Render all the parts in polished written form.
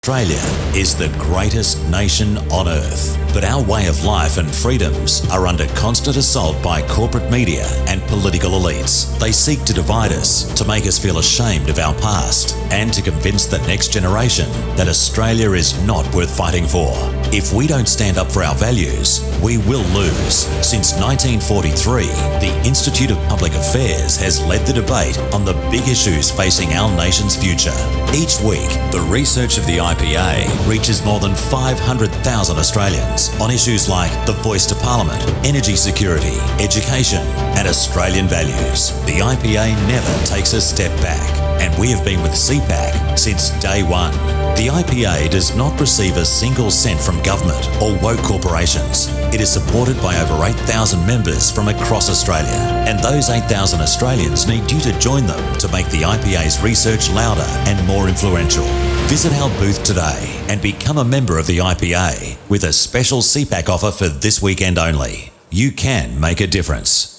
Australia is the greatest nation on earth, but our way of life and freedoms are under constant assault by corporate media and political elites. They seek to divide us, to make us feel ashamed of our past, and to convince the next generation that Australia is not worth fighting for. If we don't stand up for our values, we will lose. Since 1943, the Institute of Public Affairs has led the debate on the big issues facing our nation's future. Each week, the research of the IPA reaches more than 500,000 Australians on issues like the voice to Parliament, energy security, education, and Australian values. The IPA never takes a step back, and we have been with CPAC since day one. The IPA does not receive a single cent from government or woke corporations. It is supported by over 8,000 members from across Australia, and those 8,000 Australians need you to join them to make the IPA's research louder and more influential. Visit our booth today and become a member of the IPA with a special CPAC offer for this weekend only. You can make a difference.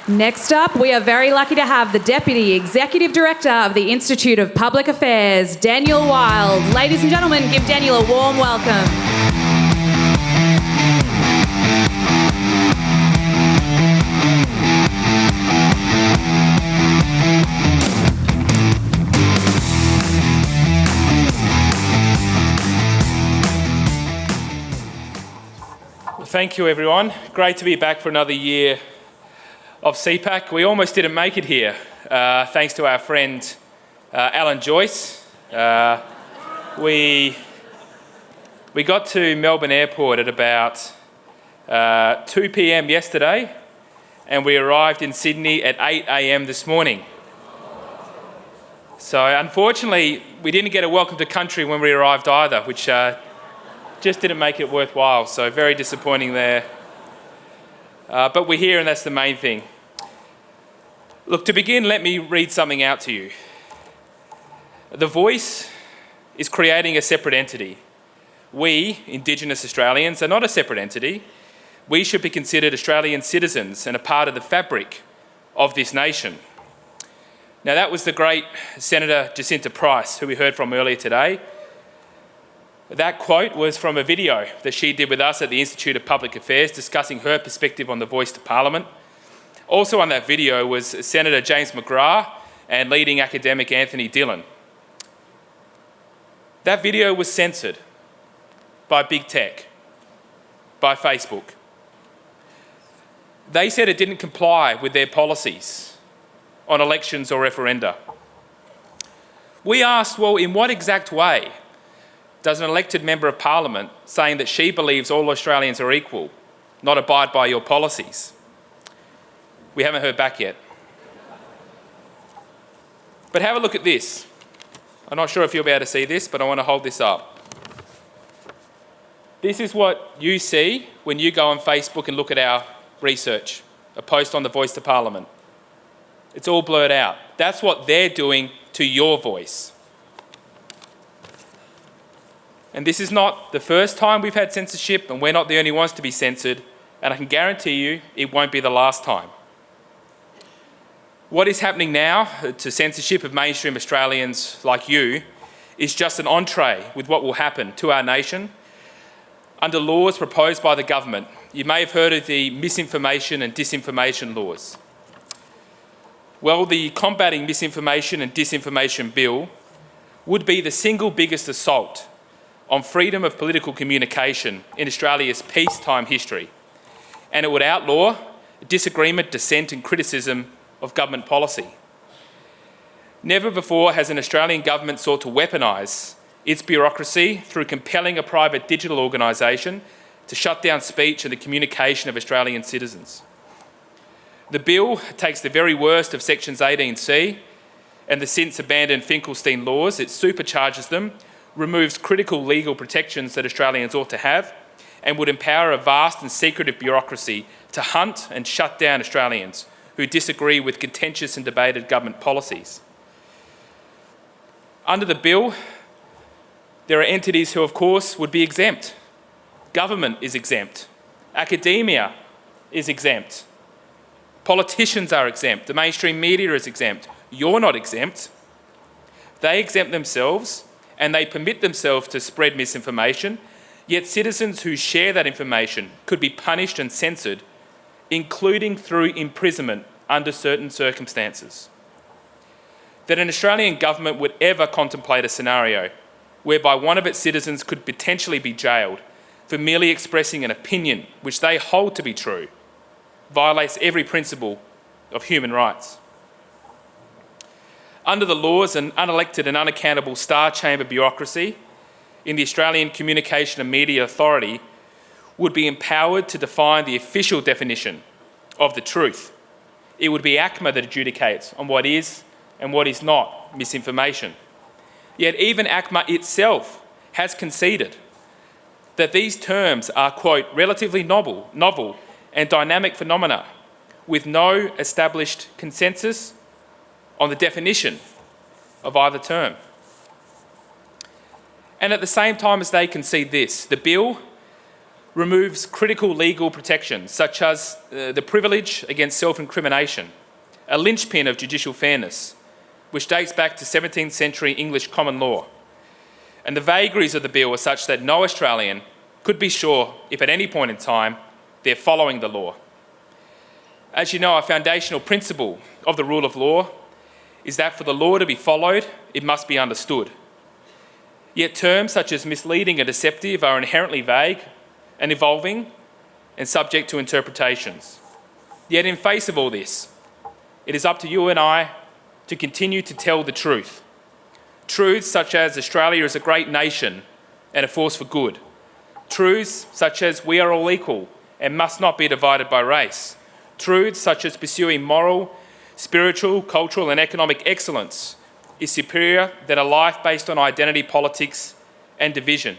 Next up, we are very lucky to have the Deputy Executive Director of the Institute of Public Affairs, Daniel Wild. Ladies and gentlemen, give Daniel a warm welcome. Thank you, everyone. Great to be back for another year of CPAC. We almost didn't make it here, thanks to our friend Alan Joyce. We got to Melbourne Airport at about 2 p.m. yesterday, and we arrived in Sydney at 8 a.m. this morning. So unfortunately, we didn't get a welcome to country when we arrived either, which just didn't make it worthwhile, so very disappointing there. But we're here, and that's the main thing. Look, to begin, let me read something out to you. The Voice is creating a separate entity. We, Indigenous Australians, are not a separate entity. We should be considered Australian citizens and a part of the fabric of this nation. Now, that was the great Senator Jacinta Price, who we heard from earlier today. That quote was from a video that she did with us at the Institute of Public Affairs discussing her perspective on the voice to Parliament. Also on that video was Senator James McGrath and leading academic Anthony Dillon. That video was censored by big tech, by Facebook. They said it didn't comply with their policies on elections or referenda. We asked, well, in what exact way does an elected member of Parliament saying that she believes all Australians are equal not abide by your policies? We haven't heard back yet. But have a look at this. I'm not sure if you'll be able to see this, but I want to hold this up. This is what you see when you go on Facebook and look at our research, a post on the Voice to Parliament. It's all blurred out. That's what they're doing to your voice. And this is not the first time we've had censorship, and we're not the only ones to be censored, and I can guarantee you it won't be the last time. What is happening now to censorship of mainstream Australians like you is just an entree with what will happen to our nation under laws proposed by the government. You may have heard of the misinformation and disinformation laws. Well, the Combating Misinformation and Disinformation Bill would be the single biggest assault on freedom of political communication in Australia's peacetime history, and it would outlaw disagreement, dissent and criticism of government policy. Never before has an Australian government sought to weaponise its bureaucracy through compelling a private digital organisation to shut down speech and the communication of Australian citizens. The bill takes the very worst of Sections 18C and the since abandoned Finkelstein laws, it supercharges them, removes critical legal protections that Australians ought to have, and would empower a vast and secretive bureaucracy to hunt and shut down Australians who disagree with contentious and debated government policies. Under the bill, there are entities who, of course, would be exempt. Government is exempt. Academia is exempt. Politicians are exempt. The mainstream media is exempt. You're not exempt. They exempt themselves and they permit themselves to spread misinformation, yet citizens who share that information could be punished and censored, including through imprisonment under certain circumstances. That an Australian government would ever contemplate a scenario whereby one of its citizens could potentially be jailed for merely expressing an opinion which they hold to be true violates every principle of human rights. Under the laws, an unelected and unaccountable star chamber bureaucracy in the Australian Communication and Media Authority would be empowered to define the official definition of the truth. It would be ACMA that adjudicates on what is and what is not misinformation. Yet even ACMA itself has conceded that these terms are, quote, relatively novel and dynamic phenomena with no established consensus on the definition of either term. And at the same time as they concede this, the bill removes critical legal protections such as the privilege against self-incrimination, a linchpin of judicial fairness, which dates back to 17th century English common law. And the vagaries of the bill are such that no Australian could be sure if at any point in time they're following the law. As you know, a foundational principle of the rule of law is that for the law to be followed, it must be understood. Yet terms such as misleading and deceptive are inherently vague and evolving and subject to interpretations. Yet in face of all this, it is up to you and I to continue to tell the truth. Truths such as Australia is a great nation and a force for good. Truths such as we are all equal and must not be divided by race. Truths such as pursuing moral, spiritual, cultural and economic excellence is superior than a life based on identity politics and division.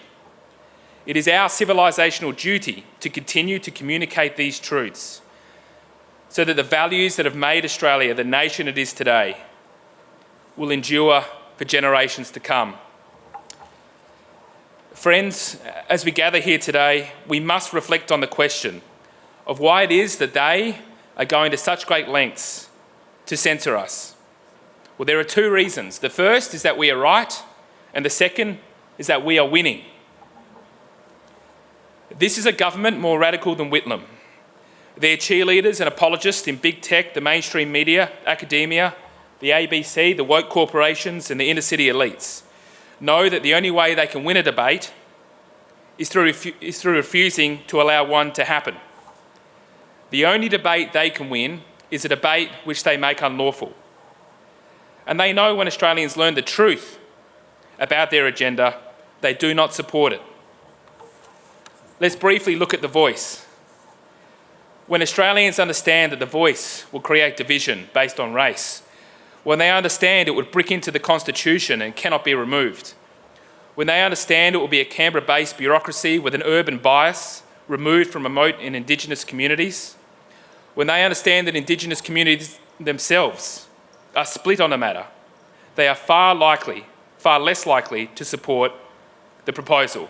It is our civilisational duty to continue to communicate these truths so that the values that have made Australia the nation it is today will endure for generations to come. Friends, as we gather here today, we must reflect on the question of why it is that they are going to such great lengths to censor us. Well, there are two reasons. The first is that we are right, and the second is that we are winning. This is a government more radical than Whitlam. Their cheerleaders and apologists in big tech, the mainstream media, academia, the ABC, the woke corporations and the inner city elites know that the only way they can win a debate is through refusing to allow one to happen. The only debate they can win is a debate which they make unlawful. And they know when Australians learn the truth about their agenda, they do not support it. Let's briefly look at The Voice. When Australians understand that The Voice will create division based on race, when they understand it would brick into the Constitution and cannot be removed, when they understand it will be a Canberra-based bureaucracy with an urban bias removed from remote and Indigenous communities, when they understand that Indigenous communities themselves are split on the matter, they are far less likely to support the proposal.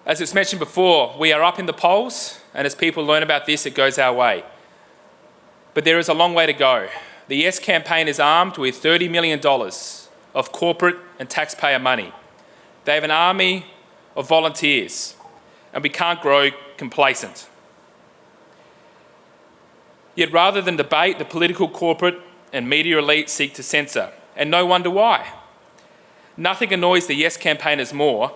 As it's mentioned before, we are up in the polls, and as people learn about this, it goes our way. But there is a long way to go. The Yes campaign is armed with $30 million of corporate and taxpayer money. They have an army of volunteers, and we can't grow complacent. Yet rather than debate, the political, corporate and media elite seek to censor, and no wonder why. Nothing annoys the Yes campaigners more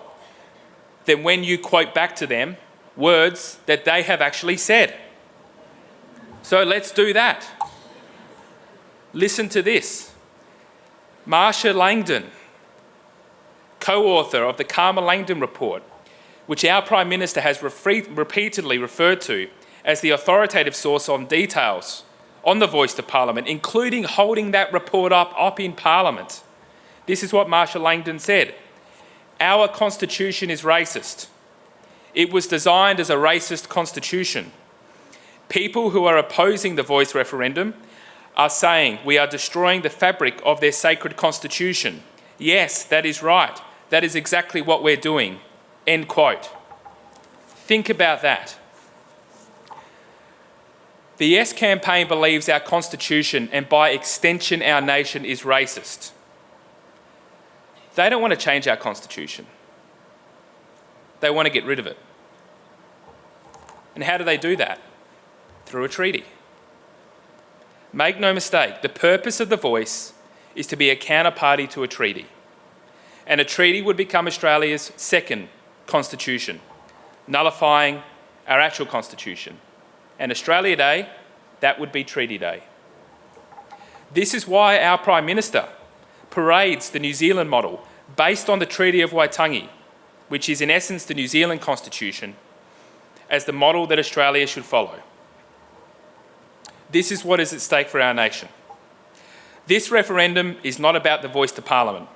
than when you quote back to them words that they have actually said. So let's do that. Listen to this. Marsha Langdon, co-author of the Karma Langdon report, which our Prime Minister has repeatedly referred to as the authoritative source on details on the Voice to Parliament, including holding that report up in Parliament. This is what Marsha Langdon said. Our constitution is racist. It was designed as a racist constitution. People who are opposing the Voice referendum are saying we are destroying the fabric of their sacred constitution. Yes, that is right. That is exactly what we're doing. End quote. Think about that. The Yes campaign believes our constitution and by extension our nation is racist. They don't want to change our constitution. They want to get rid of it. And how do they do that? Through a treaty. Make no mistake, the purpose of the Voice is to be a counterparty to a treaty. And a treaty would become Australia's second constitution, nullifying our actual constitution. And Australia Day, that would be Treaty Day. This is why our Prime Minister parades the New Zealand model based on the Treaty of Waitangi, which is in essence the New Zealand Constitution, as the model that Australia should follow. This is what is at stake for our nation. This referendum is not about the voice to Parliament.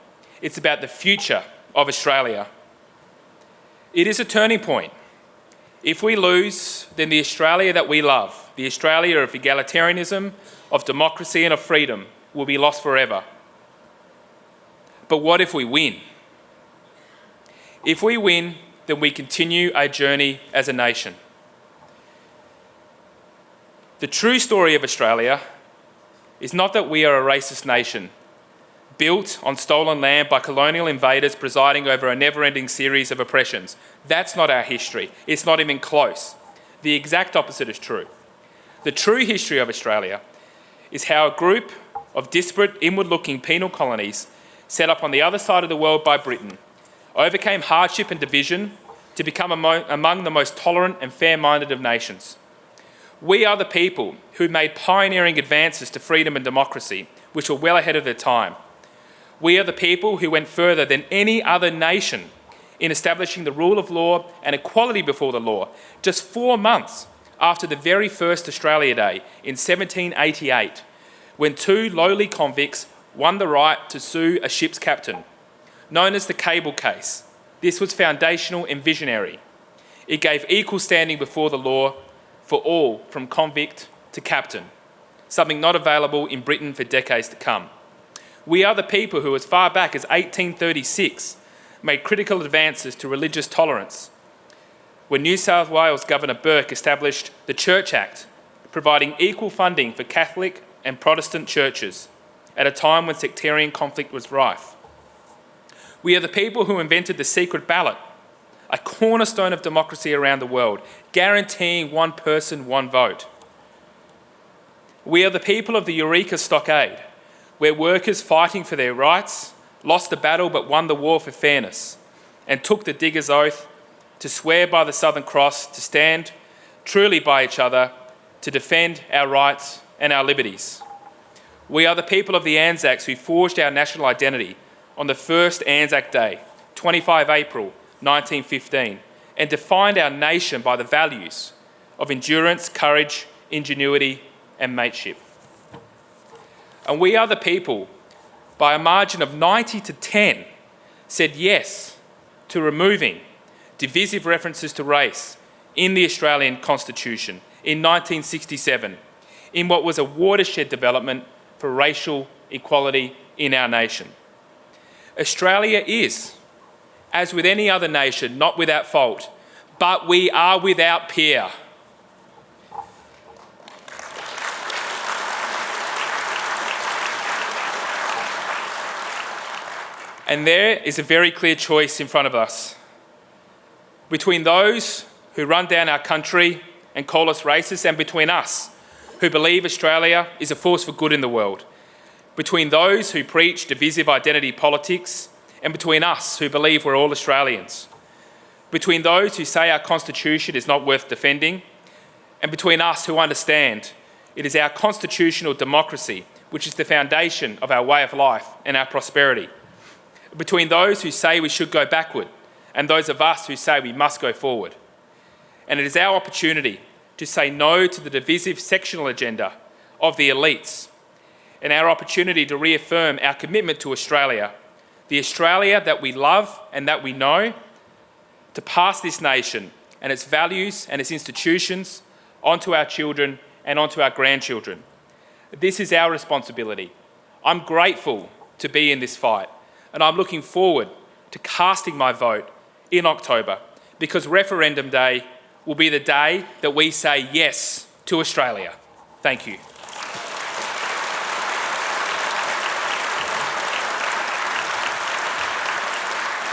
It's about the future of Australia. It is a turning point. If we lose, then the Australia that we love, the Australia of egalitarianism, of democracy and of freedom, will be lost forever. But what if we win? If we win, then we continue our journey as a nation. The true story of Australia is not that we are a racist nation, built on stolen land by colonial invaders presiding over a never-ending series of oppressions. That's not our history. It's not even close. The exact opposite is true. The true history of Australia is how a group of disparate, inward-looking penal colonies set up on the other side of the world by Britain overcame hardship and division to become among the most tolerant and fair-minded of nations. We are the people who made pioneering advances to freedom and democracy, which were well ahead of their time. We are the people who went further than any other nation in establishing the rule of law and equality before the law, just 4 months after the very first Australia Day in 1788, when 2 lowly convicts won the right to sue a ship's captain, known as the Cable Case. This was foundational and visionary. It gave equal standing before the law for all, from convict to captain, something not available in Britain for decades to come. We are the people who, as far back as 1836, made critical advances to religious tolerance, when New South Wales Governor Burke established the Church Act, providing equal funding for Catholic and Protestant churches at a time when sectarian conflict was rife. We are the people who invented the secret ballot, a cornerstone of democracy around the world, guaranteeing one person, one vote. We are the people of the Eureka Stockade, where workers fighting for their rights lost the battle but won the war for fairness, and took the digger's oath to swear by the Southern Cross to stand truly by each other to defend our rights and our liberties. We are the people of the Anzacs who forged our national identity on the first Anzac Day, 25 April 1915, and defined our nation by the values of endurance, courage, ingenuity and mateship. And we are the people, by a margin of 90 to 10, said yes to removing divisive references to race in the Australian Constitution in 1967, in what was a watershed development for racial equality in our nation. Australia is, as with any other nation, not without fault, but we are without peer. And there is a very clear choice in front of us between those who run down our country and call us racist, and between us who believe Australia is a force for good in the world, between those who preach divisive identity politics, and between us who believe we're all Australians, between those who say our Constitution is not worth defending, and between us who understand it is our constitutional democracy which is the foundation of our way of life and our prosperity, between those who say we should go backward and those of us who say we must go forward. And it is our opportunity to say no to the divisive sectional agenda of the elites, and our opportunity to reaffirm our commitment to Australia, the Australia that we love and that we know, to pass this nation and its values and its institutions onto our children and onto our grandchildren. This is our responsibility. I'm grateful to be in this fight, and I'm looking forward to casting my vote in October, because referendum day will be the day that we say yes to Australia. Thank you.